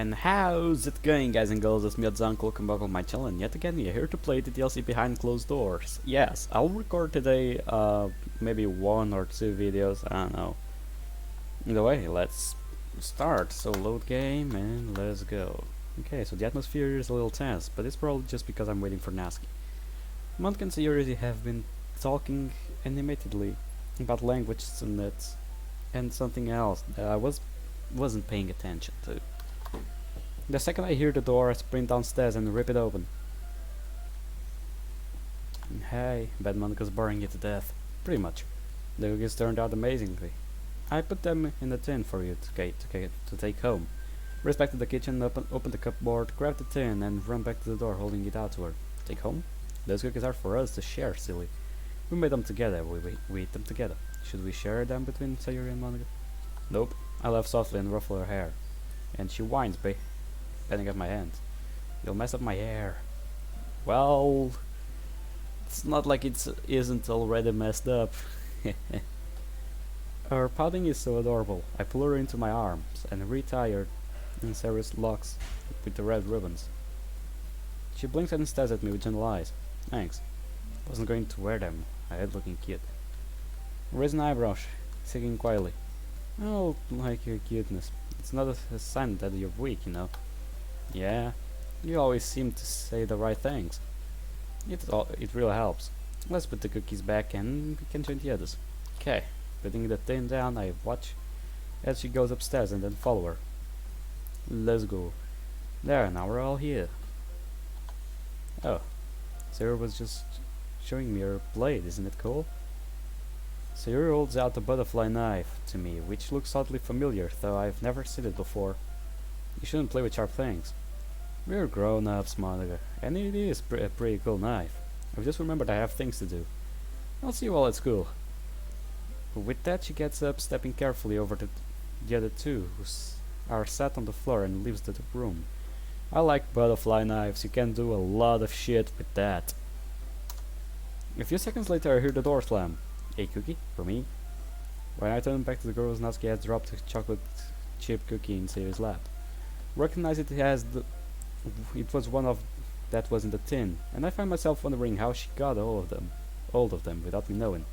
And how's it going, guys and girls? It's me, Uncle. Welcome back on my channel, and yet again we're here to play the DDLC Behind Closed Doors. Yes, I'll record today maybe 1 or 2 videos, I don't know. Either way, let's start. So load game and let's go. Okay, so the atmosphere is a little tense, but it's probably just because I'm waiting for Nasky. Monk and Sayuri have been talking animatedly about language and something else that I wasn't paying attention to. The second I hear the door, I sprint downstairs and rip it open. Hey, Bad Monica's boring you to death. Pretty much. The cookies turned out amazingly. I put them in a tin for you to take home. Race back to the kitchen, open the cupboard, grab the tin, and run back to the door, holding it out to her. Take home? Those cookies are for us to share, silly. We made them together. We eat them together. Should we share them between Sayuri and Monica? Nope. I laugh softly and ruffle her hair. And she whines, bending at my hand. You'll mess up my hair. Well, it's not like it isn't already messed up. Her pouting is so adorable. I pull her into my arms and retie her in Sarah's locks with the red ribbons. She blinks and stares at me with gentle eyes. Thanks. Wasn't going to wear them. I had looking cute. Raise an eyebrow, singing quietly. I don't like your cuteness. It's not a sign that you're weak, you know. Yeah, you always seem to say the right things. It really helps. Let's put the cookies back and we can join the others. Okay, putting the tin down, I watch as she goes upstairs and then follow her. Let's go. There, now we're all here. Oh, Sarah was just showing me her blade, isn't it cool? Sayuri holds out a butterfly knife to me, which looks oddly familiar, though I've never seen it before. You shouldn't play with sharp things. We're grown-ups, Monica, and it is a pretty cool knife. I've just remembered I have things to do. I'll see you all at school. With that, she gets up, stepping carefully over to the other two, who are sat on the floor, and leaves the room. I like butterfly knives. You can do a lot of shit with that. A few seconds later, I hear the door slam. A cookie? For me? When I turn back to the girls, Natsuki has dropped a chocolate chip cookie in Sayuri's lap. Recognize it was one of that was in the tin, and I find myself wondering how she got hold of them without me knowing.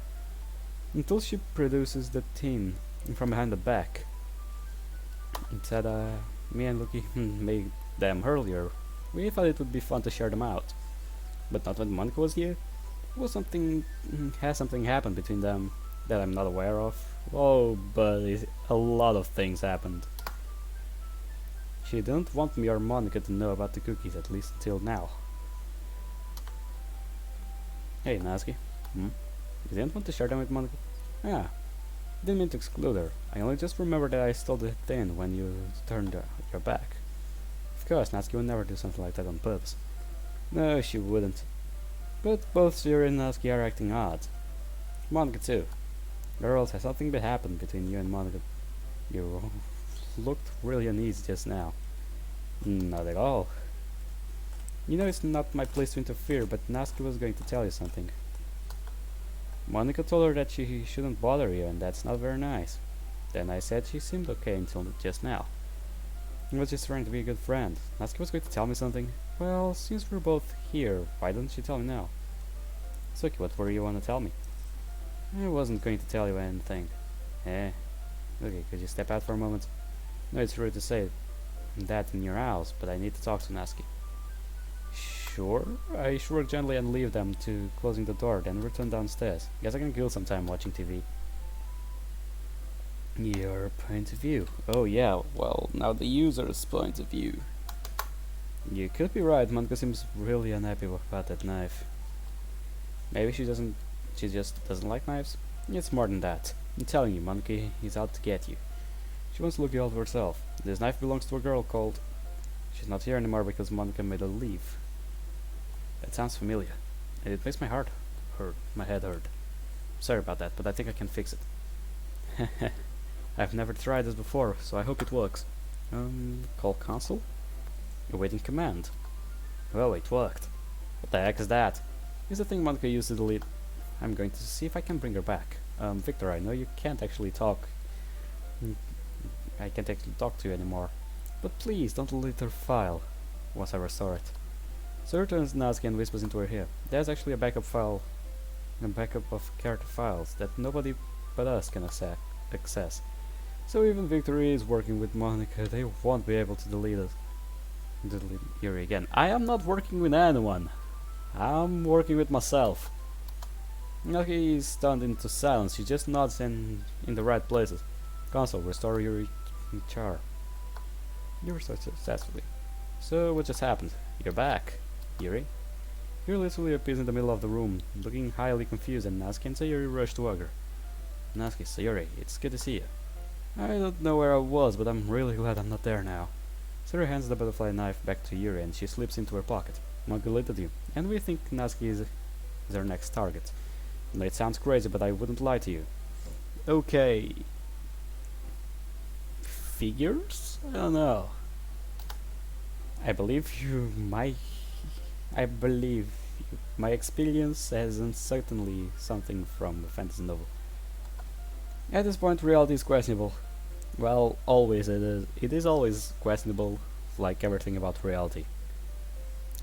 Until she produces the tin from behind the back. It said, me and Lucky made them earlier. We thought it would be fun to share them out. But not when Monica was here? Has something happened between them that I'm not aware of? Oh, but a lot of things happened. She didn't want me or Monica to know about the cookies, at least until now. Hey, Natsuki. You didn't want to share them with Monica? Ah, didn't mean to exclude her. I only just remembered that I stole the tin when you turned your back. Of course, Natsuki would never do something like that on purpose. No, she wouldn't. But both Sayuri and Natsuki are acting odd. Monica too. Girls, has something been happened between you and Monica? You looked really uneasy just now. Not at all. You know it's not my place to interfere, but Natsuki was going to tell you something. Monica told her that she shouldn't bother you, and that's not very nice. Then I said she seemed okay until just now. I was just trying to be a good friend. Natsuki was going to tell me something. Well, since we're both here, why don't you tell me now? Suki, what were you want to tell me? I wasn't going to tell you anything. Okay, could you step out for a moment? No, it's rude to say that in your house, but I need to talk to Natsuki. Sure. I shrug gently and leave them to closing the door, then return downstairs. Guess I can kill some time watching TV. Your point of view. Oh yeah, well, now the user's point of view. You could be right. Monica seems really unhappy about that knife. Maybe she just doesn't like knives? It's more than that. I'm telling you, Monica is out to get you. She wants to look you over herself. This knife belongs to a girl called... She's not here anymore because Monica made her leave. That sounds familiar. And it makes my head hurt. Sorry about that, but I think I can fix it. I've never tried this before, so I hope it works. Call console? Awaiting command. Well, it worked. What the heck is that? It's the thing Monica used to delete. I'm going to see if I can bring her back. Victor, I know you can't actually talk. I can't actually talk to you anymore. But please, don't delete her file once I restore it. So he returns Natsuki and whispers into her ear. There's actually a backup file, a backup of character files that nobody but us can access. So even Victory is working with Monica, they won't be able to delete Yuri again. I am not working with anyone. I'm working with myself. Natsuki is stunned into silence. She just nods in the right places. Console, restore Yuri char. You restored successfully. So what just happened? You're back, Yuri. Yuri literally appears in the middle of the room, looking highly confused, and Natsuki and Sayuri rush to hug her. Natsuki, Sayuri, it's good to see you. I don't know where I was, but I'm really glad I'm not there now. Sayuri hands the butterfly knife back to Yuri and she slips into her pocket. Not related to you, and we think Natsuki is our next target. No, it sounds crazy, but I wouldn't lie to you. Okay. Figures? I don't know. I believe my experience isn't certainly something from a fantasy novel. At this point, reality is questionable. Well, always it is. It is always questionable, like everything about reality.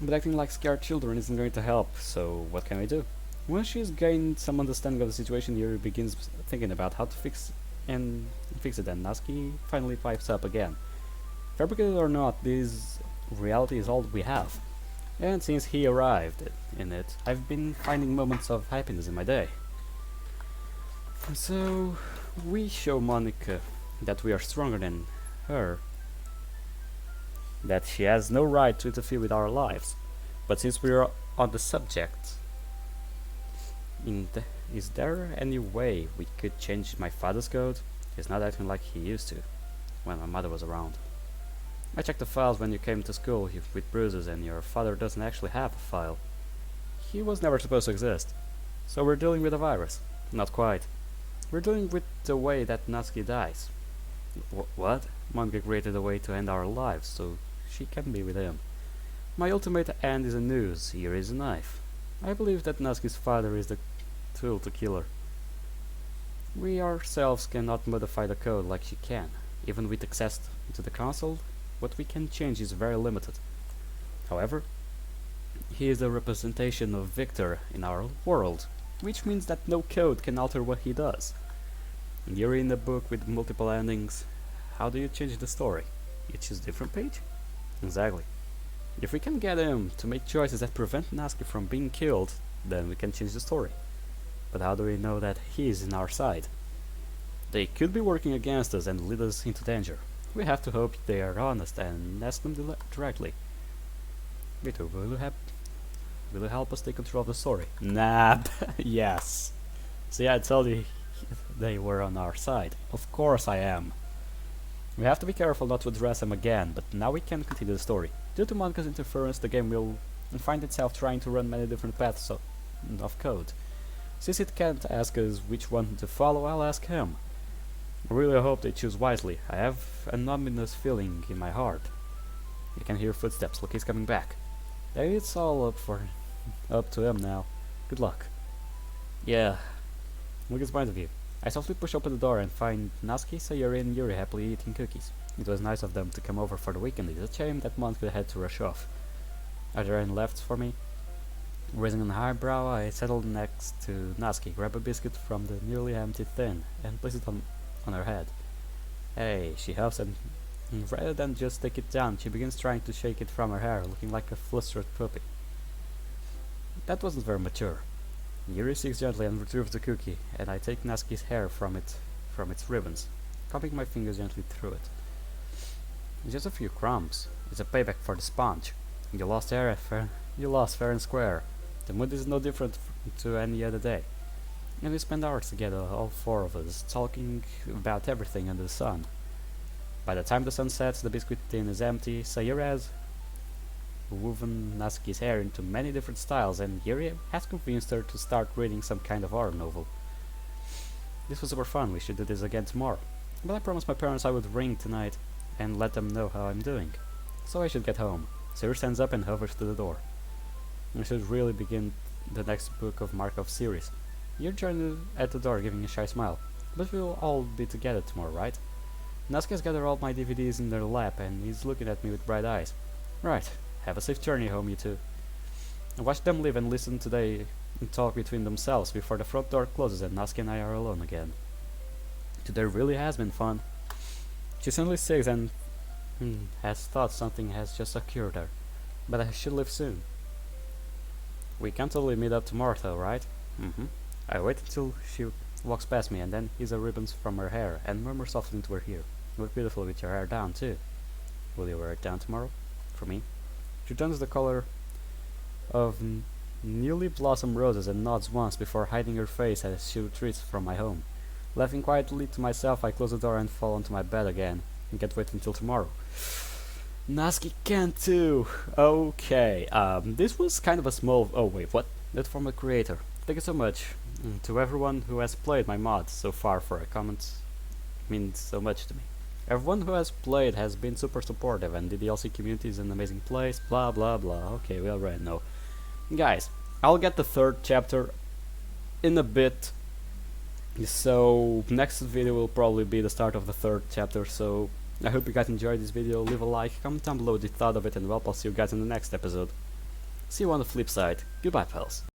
But acting like scared children isn't going to help, so what can we do? Once she's gained some understanding of the situation, Yuri begins thinking about how to fix it, and Natsuki finally pipes up again. Fabricated or not, this reality is all we have. And since he arrived in it, I've been finding moments of happiness in my day. So, we show Monica that we are stronger than her, that she has no right to interfere with our lives. But since we are on the subject, is there any way we could change my father's code? He's not acting like he used to when my mother was around. I checked the files when you came to school with bruises, and your father doesn't actually have a file. He was never supposed to exist. So we're dealing with a virus. Not quite. We're dealing with the way that Natsuki dies. What? Monica created a way to end our lives, so she can be with him. My ultimate end is a noose, here is a knife. I believe that Natsuki's father is the tool to kill her. We ourselves cannot modify the code like she can. Even with access to the console, what we can change is very limited. However, he is a representation of Victor in our world, which means that no code can alter what he does. You're in a book with multiple endings. How do you change the story? You choose a different page? Exactly. If we can get him to make choices that prevent Natsuki from being killed, then we can change the story. But how do we know that he is in our side? They could be working against us and lead us into danger. We have to hope they are honest and ask them directly. Victor, will you help us take control of the story? Nah, yes. See, I told you they were on our side. Of course I am. We have to be careful not to address them again, but now we can continue the story. Due to Monica's interference, the game will find itself trying to run many different paths of code. Since it can't ask us which one to follow, I'll ask him. I really hope they choose wisely. I have an ominous feeling in my heart. You can hear footsteps. Look, he's coming back. It's all up to him now. Good luck. Yeah. Look at his point of view. I softly push open the door and find Natsuki, Sayuri, and Yuri happily eating cookies. It was nice of them to come over for the weekend. It's a shame that Monica had to rush off. Are there any left for me? Raising an eyebrow, I settled next to Natsuki, grab a biscuit from the nearly empty tin, and place it on her head. Hey, she huffs, and rather than just take it down, she begins trying to shake it from her hair, looking like a flustered puppy. That wasn't very mature. Yuri seeks gently and retrieves the cookie, and I take Natsuki's hair from its ribbons, combing my fingers gently through it. Just a few crumbs. It's a payback for the sponge. You lost fair and square. The mood is no different to any other day. And we spend hours together, all four of us, talking about everything under the sun. By the time the sun sets, the biscuit tin is empty. Sayuri has woven Natsuki's hair into many different styles, and Yuri has convinced her to start reading some kind of horror novel. This was super fun. We should do this again tomorrow. But I promised my parents I would ring tonight and let them know how I'm doing. So I should get home. Sayuri stands up and hovers to the door. I should really begin the next book of Markov's series. You're joined at the door, giving a shy smile. But we'll all be together tomorrow, right? Nazca's gathered all my DVDs in their lap and he's looking at me with bright eyes. Right, have a safe journey home, you two. I watch them leave and listen to they talk between themselves before the front door closes and Nazca and I are alone again. Today really has been fun. She's only 6 and has thought something has just occurred her, but I should leave soon. We can totally meet up tomorrow though, right? I wait until she walks past me and then ease the ribbons from her hair and murmur softly into her ear. You look beautiful with your hair down too. Will you wear it down tomorrow? For me? She turns the color of newly blossomed roses and nods once before hiding her face as she retreats from my home. Laughing quietly to myself, I close the door and fall onto my bed again and can't wait until tomorrow. Nazca can too! Okay, this was kind of a small... Oh wait, what? That from a creator. Thank you so much to everyone who has played my mod so far for a comment. Means so much to me. Everyone who has played has been super supportive and the DDLC community is an amazing place, blah blah blah. Okay, we already know. Guys, I'll get the 3rd chapter in a bit. So next video will probably be the start of the 3rd chapter, so I hope you guys enjoyed this video. Leave a like, comment down below what you thought of it, and well, I'll see you guys in the next episode. See you on the flip side. Goodbye, pals.